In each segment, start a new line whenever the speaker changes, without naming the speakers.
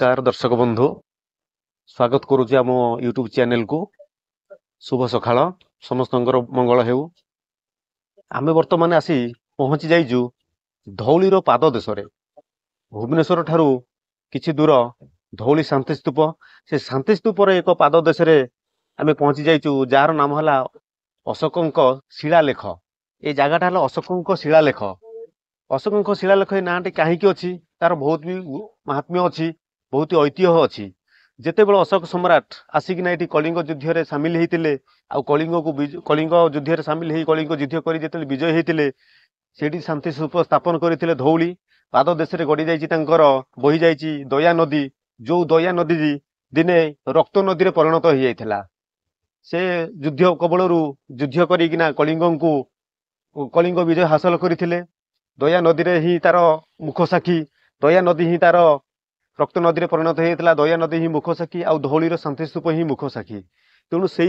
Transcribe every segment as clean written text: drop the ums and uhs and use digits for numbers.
नमस्कार दर्शक बंधु स्वागत करुचे आम यूट्यूब चैनल को शुभ सकाळ समस्त मंगल हेउ आमे वर्तमान आसी पहुंची जाइजु धौलीर पाद देश भुवनेश्वर ठारू किछि दूर धौली शांति स्तूप से शांति स्तूप एक पाद देश आमे पहुंची जाइजु जार नाम हला अशोकंक शिलालेख। ए जगह हला अशोकंक शिलालेख। अशोकंक शिलालेख नाटी कहीं अच्छी तार बहुत भी महात्म्य अच्छी बहुत ऐतिह्य अच्छी। जेतेबेले अशोक सम्राट आसिकिना एठी कलिंग युद्ध रे सामिल होते कलिंग को कलिंग युद्ध रे सामिल हो कलिंग युद्ध कर विजय होते सेठी शांति स्तूप स्थापन करते धौली पाद देश में गड़ी जाकर बही जाइए दया नदी। जो दया नदी दिने रक्त नदी में परिणत हो जाता से युद्ध कबल युद्ध करना कलिंग विजय हासिल करते। दया नदी रे ही तार मुख साक्षी दया नदी ही तार रक्त नदी में परिणत होता दया नदी ही मुख साक्षी आ धौलीर शांति स्तूप ही मुख साक्षी। तेणु से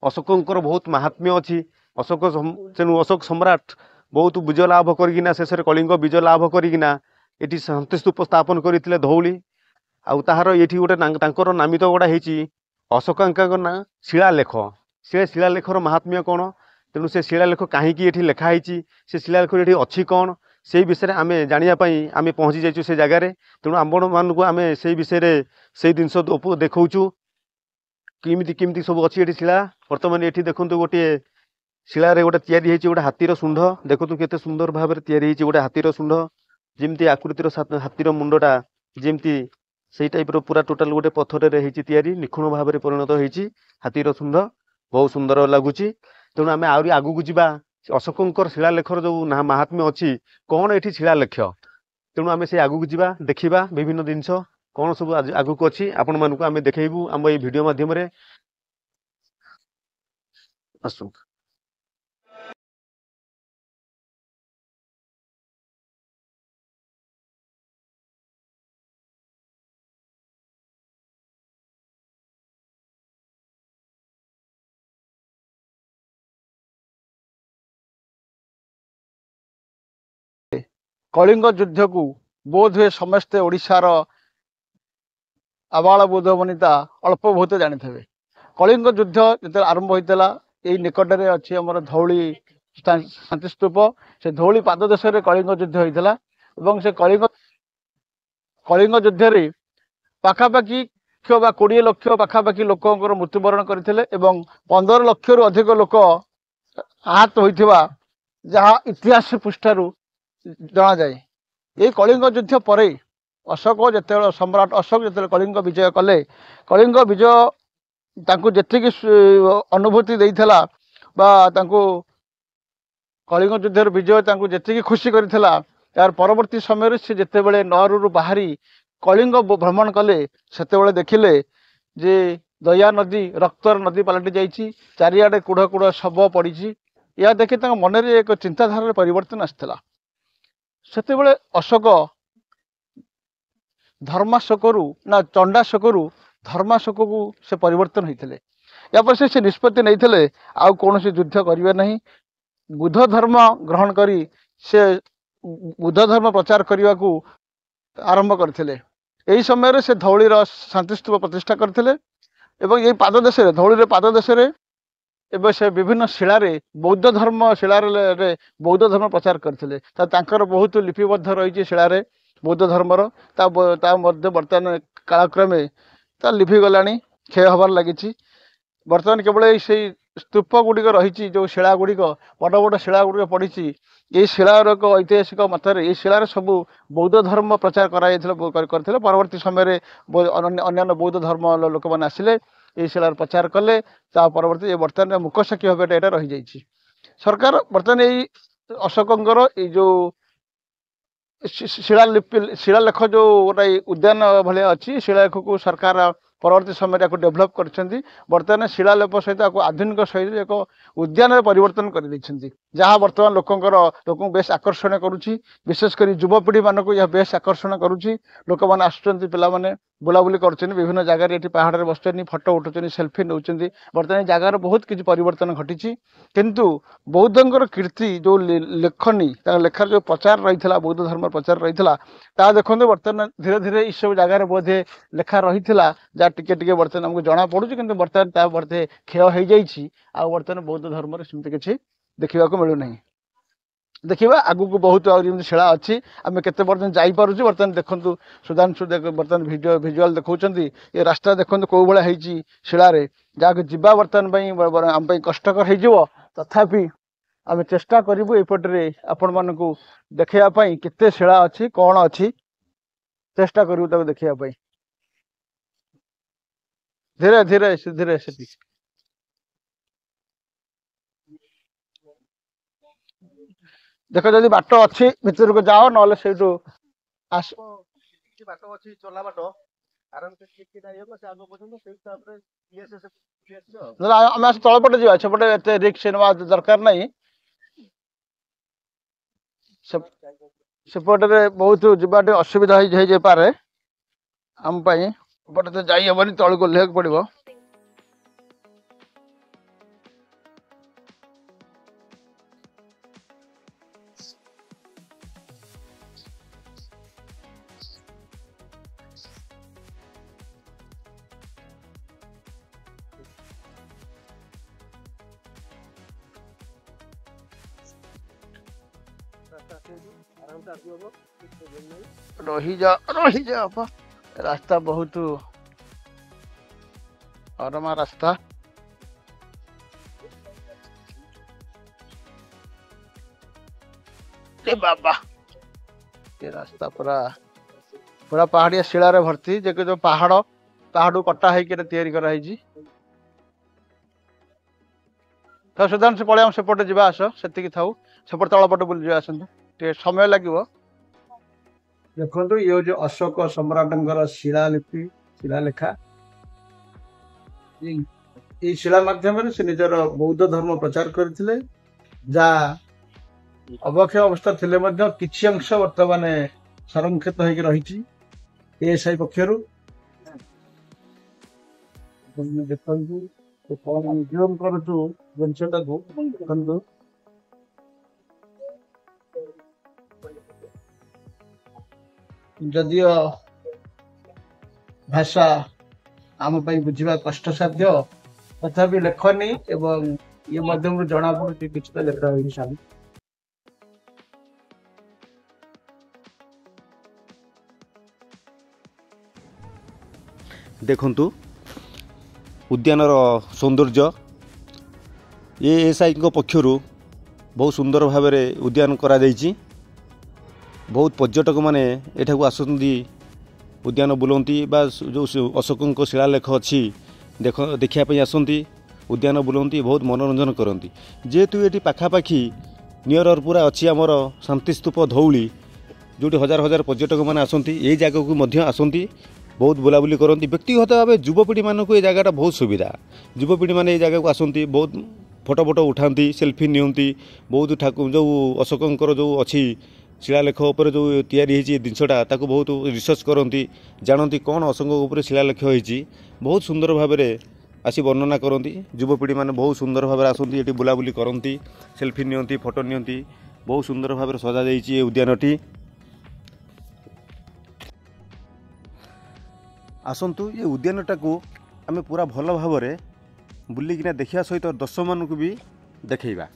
अशोकंकर बहुत महात्म्य अच्छी। तेणु अशोक सम्राट बहुत विजय लाभ करना शेष कलिंग विजय लाभ करना ये शांति स्तूप स्थापन करते धौली आर ये गोटे नामित गोटा होती अशोकांक ना शिलालेख। से शिलालेखर महात्म्य कौन तेणु से शिलालेख कहीं लिखाई से शिलालेख ये अच्छी कौन से विषय आम जानापी आम पहुँची जाइए से जगार। तेणु आपण मानक आम से विषय से जिनस देखु किमिति किमिति सब अच्छी ये शिला। बर्तमान ये देखु गोटे शिलार गोटे तैयारी गोटे हाथीर शुंड देखु केते सुंदर भाव में तैयारी गोटे हाथीर शुंड जमी आकृतिर हाथीर मुंडटा जमी से टाइप पूरा टोटाल गोटे पत्थर तैयारी निखुण भाव में परिणत होती हाथीर शुंड बहुत सुंदर लगुच। तेणु आम आहरी आगू जावा अशोकंकर शिलालेखर जो महात्म्य अच्छी कौन ये शिलालेख। तेणु आम से आगू जावा देखा विभिन्न जिनस कौन सब आगू अच्छी आपण मानक आम देखू आम ये वीडियो माध्यम आसु।
कलिंग युद्ध को बोध हुए समस्ते ओडिशार आबाल बोध वनिता अल्प बहुत जानी थे। कलिंग युद्ध जो आरंभ होता यही निकट में अच्छी आम धौली शांति स्तूप से धौली पाद देश में कलिंग युद्ध होता से कलिंग युद्ध रे पाखापाखि 20 लक्ष पाखापाखि लोक मृत्युवरण करते 15 लक्ष रु अधिक लोक आहत होता जहाँ इतिहास पृष्ठु जना जाए। ये कलिंग युद्ध पर अशोक जो सम्राट अशोक जो कलिंग विजय कले कलिंग विजय जी अनुभूति देता कलिंग युद्ध विजय जी खुशी करथिला यार परवर्ती समय से जितेबले नहरु बाहरी कलिंग भ्रमण कले से देखिले जे दया नदी रक्तर नदी पलटि जाइए चारिआडे कूढ़ कूढ़ शव पड़ी। यह देखि मन में एक चिंताधारा परिवर्तन आसाला। सेतेबेले अशोक धर्माशोकरू ना चंडाशोकरू धर्माशोक को से परिवर्तन होते यापर से निष्पत्ति नहीं आउ कौन युद्ध करेंगे नहीं बुद्ध धर्म ग्रहण करी से बुद्ध धर्म प्रचार करने को आरंभ करते। यही समय से धौलीर शांति स्तूप प्रतिष्ठा करते यही पाद देश धौलीर पाद देश एवं से विभिन्न शिलार बौद्ध धर्म शिलार बौद्ध धर्म प्रचार करते बहुत लिपिबद्ध रही शिलार बौद्ध धर्मर बर्तमान कालक्रमे लिभिगला क्षय हबार लगी। बर्तमान केवल से स्तूप गुड़िक रही जो शिला गुड़िक बड़ बड़ शिला गुड़िक पड़ी ये शिलार एक ऐतिहासिक मतरे ये शिलार सब बौद्ध धर्म प्रचार करते परवर्ती समय अन्य बौद्ध धर्म लोक मैंने आसिले ये शिलार प्रचार कले परवर्ती बर्तमान मुख साक्षी भाव यहाँ रही जाइए। सरकार बर्तमान यही अशोकंकर जो शिलालेख जो गोटे उद्यान भाया अच्छी शिलालेख को सरकार परवर्ती समय डेभलप कर बर्तमान शिलालेख सहित आधुनिक शैली एक उद्यान परिवर्तन कर जहाँ वर्तमान लोक बेस आकर्षण करुच्ची विशेषकर युवपीढ़ी मानक यह बेस आकर्षण करुच्ची लोक मैंने आसुच्च पिला बुलाबुली कर विभिन्न जगह ये पहाड़ बस फटो उठुच्च सेल्फी नौ बर्तमान जगार बहुत किसी परिवर्तन घटी किंतु बौद्धर कीर्ति जो लेखनी लेखार जो प्रचार रही है बौद्ध धर्म प्रचार रही है देखो बर्तमान धीरे धीरे इस सब जगार बोधे लेखा रही है जहाँ टिके बर्तमान आमको जना पड़ू कि बर्तमान बोधे क्षय हो जाइए बर्तमान बौद्ध धर्म सेमती किसी देखा मिलूना देखा आगु को बहुत शिला अच्छी आम के बर्तमान जापर बर्तमान देखूँ सुधांशु बर्तमान भिजुआल देखा ये रास्ता देखो कौ भाई शिलार जहाँ जीवा बर्तमान आम कष्टकर हो तथापि आम चेष्टा करूँ एपटे आपण मान देखापी केते शिला अच्छी कौन अच्छी चेष्टा करूँ देखापी धीरे धीरे धीरे से देख जदि बाट अच्छी भितर को जाओ ना से आस बाट अच्छी चला बाट आराम से तलपटे जा सेपटे रिक्स ना दरकार नहीं सेपटे बहुत जावाटे असुविधा हो पारे आम पटे तो जाइबनी तल को ओह्लैक पड़ो रही जा आपा रास्ता बहुत अरमा रास्ता बाबा ये रास्ता पूरा पूरा पहाड़िया शिला रे भर्ती जे जो पहाड़ कटा होकर तैयारी कराई तो सुधांशु पलैया सेपटे जा आस से थाऊ सेपटे तलपटे बुली आसतु समय लगे
देखो ये जो अशोक सम्राट शिलालिपि शिलालेखा ये शिला माध्यम से निजर बौद्ध धर्म प्रचार करते जहाँ अवक्षय अवस्था थिले मध्य किछि अंश वर्तमान संरक्षित होकर रही एएसआई पक्षर देखु करूँ जिनटा को देखु जदियो भाषा आम बुझा कष्टसाध्य तथापि लेखनी एवं ये मध्यम जना पड़ी कि लेखा हो
देखंतु उद्यानर सौंदर्य एएसआई पक्षर बहुत सुंदर भाव उद्यान करा जायछि। बहुत पर्यटक माने एठाकू आसती उद्यान बुलती बा जो अशोक शिलालेख अच्छी देखापी आसती उद्यान बुलती बहुत मनोरंजन करती जेहेतु ये पाखापाखि नियर पूरा अच्छी आमर शांतिस्तूप धौली जो हजार हजार पर्यटक मैंने आसती ये जगह को आसती बहुत बुलाबुली करती व्यक्तिगत भाव युवपीढ़ी मानक ये जगह बहुत सुविधा युवपीढ़ी मैंने ये जगह को आसती बहुत फोटो फोटो उठाती सेल्फी नियंती बहुत ठाकुर जो अशोकंकर जो अच्छी शिलालेख उपर जो तैयारी जिनसटा ताको बहुत रिसर्च करती जानती कौन अशोक उपर शिलालेख होती बहुत सुंदर भाव में आसी वर्णना करती युवपीढ़ी मैंने बहुत सुंदर भाव आसती ये बुलाबुली करती सेल्फी नियंती फोटो नियंती बहुत सुंदर भाव सजा जाइए उद्यानटी। आसतु ये उद्यानटा को आम पूरा भल भाव में बुलिकिना देखा सहित दर्शक मानक भी देखा।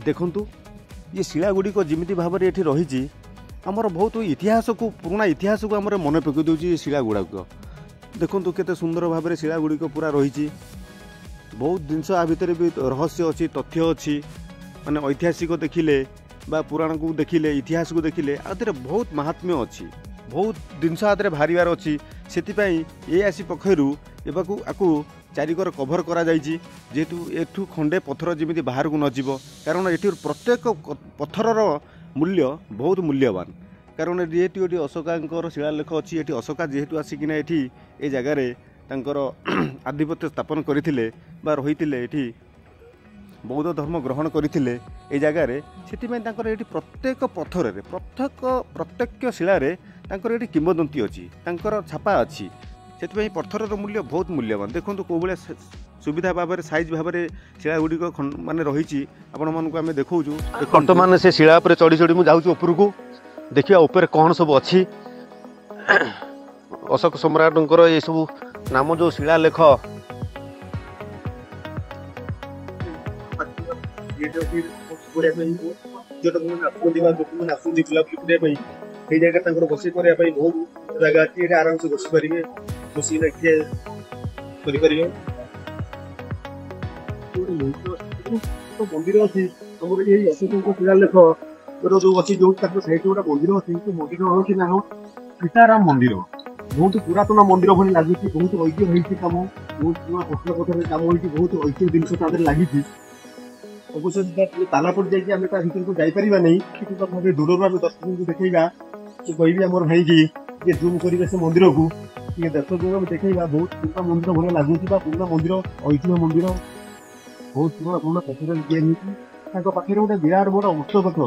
देखंतु ये शिला गुड़िक जमी भाव में ये रही आमर बहुत इतिहास को पुराना इतिहास को आम मन पकई दूसरी शिला गुड़ाक देखंतु केते सुंदर भाव में शिला गुड़िक पूरा रही बहुत जिनस आ भितर भी रहस्य अच्छी तथ्य अच्छी माने ऐतिहासिक देखिले बा पुराण को देखिले इतिहास को देखिले आदि बहुत महात्म्य अच्छी बहुत जिनस आदि बाहर अच्छी से ये आसी पक्षर आकू चारिकर कभर करा जाइछि जेहेतु एठू खंडे पत्थर जमी बाहर को नजीब कारण ये प्रत्येक पत्थरर मूल्य बहुत मूल्यवान कारण जेहेतु ये अशोका शिलालेख अच्छी ये अशोका जेहेतु आसिकिना ये जगार तांकर आधिपत्य स्थापन करथिले बा रहिथिले एठी बौद्ध धर्म ग्रहण करथिले ए जगार से ये प्रत्येक पत्थर प्रत्येक शिलार तांकर ये किंवदंती अच्छी तांकर छापा अच्छी से पत्थर मूल्य बहुत मूल्यवान देखो कौ भाया सुविधा भाव में साइज भाव में शिला गुड़िक मानने रही आपण मानक आम देखा बर्तमान से शिला पर चढ़ी चढ़ी मुझे जाऊँ ऊपर को देखिए ऊपर कौन सब अच्छी अशोक सम्राट ये सब नाम जो शिलालेख बस बहुत जगह अच्छी आराम से बस पारे बस मंदिर अच्छी तुम ये अशोक शिलालेख जो अच्छी जो साइड गोटे मंदिर अच्छी मंदिर हूँ ना सीताराम मंदिर बहुत पुरातन मंदिर भाई लगुच बहुत ऐतिह्य होती कम बहुत पुराना पत्थर पत्थर कम होती बहुत ऐतिह्य जिन लगी अवश्य ताला पड़ जाए भर को जापर नहीं कि दूर आम दर्शक को देखा कह आम भाई की जूम करेंगे से मंदिर को दर्शक को देखा बहुत पुराना मंदिर भाई लगुच पुराना मंदिर ऐतिह्य मंदिर बहुत पुराना पुराना पत्थर पाखे गोटे विराट बड़ उच्च पथ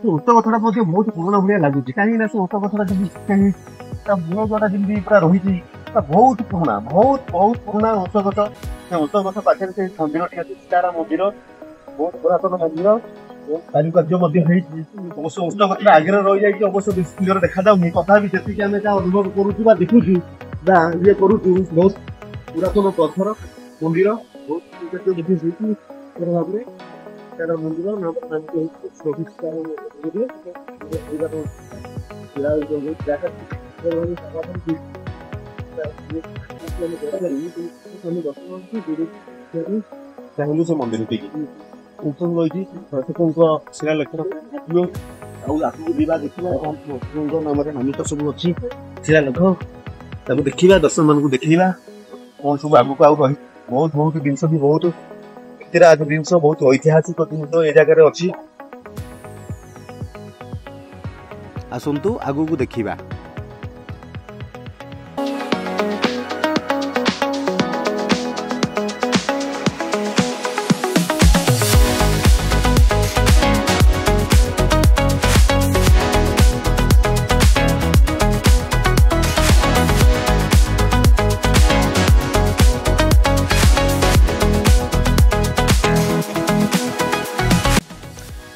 उच्च पथटा बहुत पुराना भाया लगुच कहीं से उच्च पथटा मूल जोटा जमी पूरा रही बहुत पुराना बहुत बहुत पुराना उच्च पथ पाखे से मंदिर सीताराम मंदिर बहुत पुरातन मंदिर कारुकार्य अवश्य उच्च पथटा आगे रही जाए अवश्य सुंदर देखा जाऊनी कथा भी जी आम अनुभव करुचु देखुचु ये करुचु बहुत पुरातन पत्थर मंदिर बहुत भाव में तार मंदिर चाहूँ से मंदिर टी रही शिलालेख देखा नाम नामित सब अच्छी शिलालेख देखा दर्शक मान देखा कौन सब आगू आउ रही बहुत बहुत जिन भी बहुत जिन बहुत ऐतिहासिक जिन ये जगह अच्छी आसतु आगू को देखा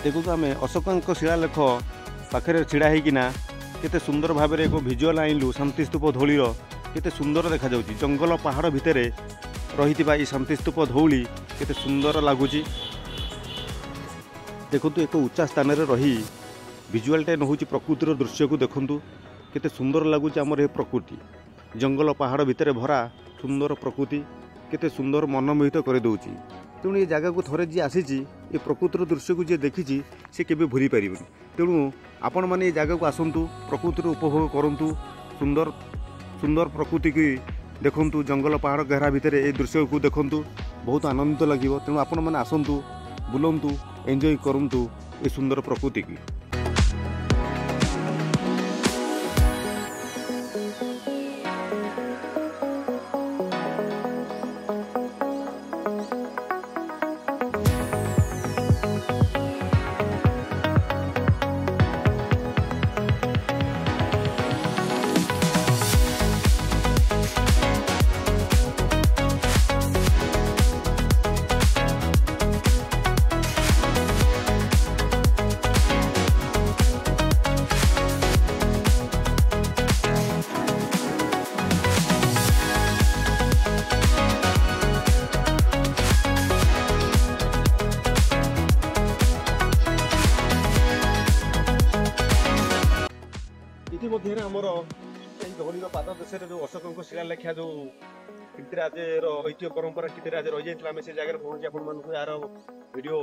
देखो आम अशोक शिलालेख पाखे छिड़ा होना केते सुंदर भाव में एक भिजुआल आइलु शांतिस्तूप धौलीर केते सुंदर देखा जाउची जंगल पहाड़ भितर रही शांतिस्तूप धौली केते सुंदर लगुच देखु एक उच्चा स्थान रही भिजुआलटे नौच प्रकृतिर दृश्य को देखु केते सुंदर लगुच आमर ये प्रकृति जंगल पहाड़ भितर भरा सुंदर प्रकृति केते सुंदर मनमोहित कर दौची तेणु ये जगह को थरे जी आसी ये प्रकृतिर दृश्य को जी देखी सी के भूली पारे तेणु आपण मैंने ये जगह को आसतु प्रकृतिर उपभोग करूँ सुंदर सुंदर प्रकृति की देखु जंगल पहाड़ गहरा भितर ये दृश्य को देखु बहुत आनंदित लगे तेणु आपण मैंने आसतु बुलंतु एंजॉय करूँ ये सुंदर प्रकृति की। ଆମର ଏଇ ଧଉଳିର ପାଦ ଦେଶରେ ଯୋଉ ଅଶୋକଙ୍କ ଶିଳାଲେଖା ଯୋଉ କୀର୍ତ୍ତିରାଜର ଐତିହ୍ୟ ପରମ୍ପରା କୀର୍ତ୍ତିରାଜ ରହିଯାଇଥିଲା ଆମେ ସେ ଜାଗାରେ ପହଞ୍ଚି ଆପଣମାନଙ୍କୁ ଏହାର ଭିଡିଓ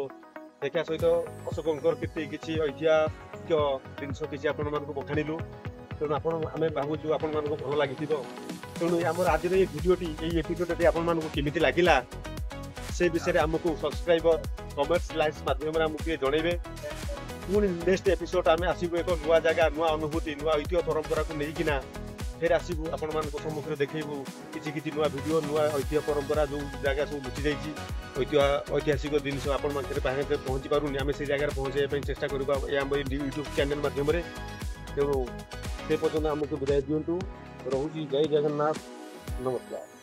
ଦେଖିବା ସହିତ ଅଶୋକଙ୍କର କିଛି ଐତିହାସିକ ଜିନିଷ କିଛି ଆପଣମାନଙ୍କୁ ବଖାଣିଲୁ। ତେଣୁ ଆମେ ଭାବୁଛୁ ଆପଣମାନଙ୍କୁ ଭଲ ଲାଗିଥିବ। ତେଣୁ ଆମର ଆଜିର ଏଇ ଭିଡିଓଟି ଏଇ ଏପିସୋଡଟି ଆପଣମାନଙ୍କୁ କେମିତି ଲାଗିଲା ସେ ବିଷୟରେ ଆମକୁ ସବସ୍କ୍ରାଇବର କମେଣ୍ଟସ୍ ଲାଇକ୍ସ ମାଧ୍ୟମରେ ଆମକୁ ଟିକେ ଜଣେଇବେ। ପୁଣି ନେକ୍ସଟ ଏପିସୋଡ ଆମେ ଆସିବୁ ଏକ ନୂଆ ଜାଗା ନୂଆ ଅନୁଭୂତି ନୂଆ ଐତିହ୍ୟ ପରମ୍ପରାକୁ ନେଇକିନା ଫେର ଆସିବୁ ଆପଣମାନଙ୍କ ସମ୍ମୁଖରେ ଦେଖେଇବୁ କିଛି ନୂଆ ଭିଡିଓ ନୂଆ ଐତିହ୍ୟ ପରମ୍ପରା ଯୋଉ ଜାଗା ସବୁ ଲୁଚି ଯାଇଛି ଐତିହାସିକ ଜିନିଷ ଆପଣମାନଙ୍କ ପାଖରେ ପହଞ୍ଚି ପାରୁନି ଆମେ ସେ ଜାଗାରେ ପହଞ୍ଚାଇବା ପାଇଁ ଚେଷ୍ଟା କରିବା ଏ ଆମ ୟୁଟ୍ୟୁବ ଚ୍ୟାନେଲ ମାଧ୍ୟମରେ। ତେଣୁ ସେ ପର୍ଯ୍ୟନ୍ତ ଆମକୁ ବିଦାୟ ଦିଅନ୍ତୁ। ରହୁଛି ଜୟ ଜଗନ୍ନାଥ ନମସ୍କାର।